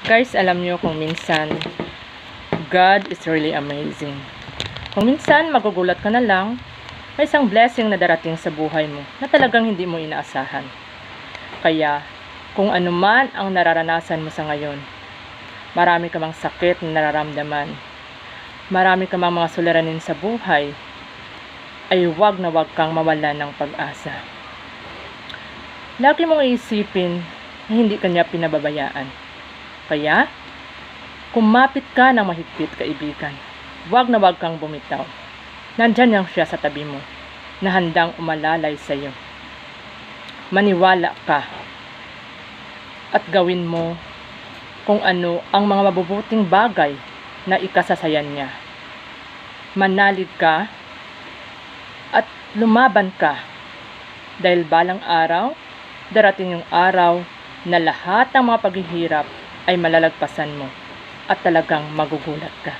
Guys, alam nyo kung minsan, God is really amazing. Kung minsan, magugulat ka na lang, may isang blessing na darating sa buhay mo na talagang hindi mo inaasahan. Kaya, kung ano man ang nararanasan mo sa ngayon, marami ka mang sakit na nararamdaman, marami ka mang mga suliranin sa buhay, ay huwag na huwag kang mawalan ng pag-asa. Lagi mong iisipin na hindi kanya pinababayaan. Kaya, kumapit ka ng mahigpit, kaibigan. Huwag na huwag kang bumitaw. Nandyan lang siya sa tabi mo, na handang umalalay sa iyo. Maniwala ka at gawin mo kung ano ang mga mabubuting bagay na ikasasayan niya. Manalig ka at lumaban ka dahil balang araw, darating yung araw na lahat ng mga paghihirap ay malalagpasan mo at talagang magugulat ka.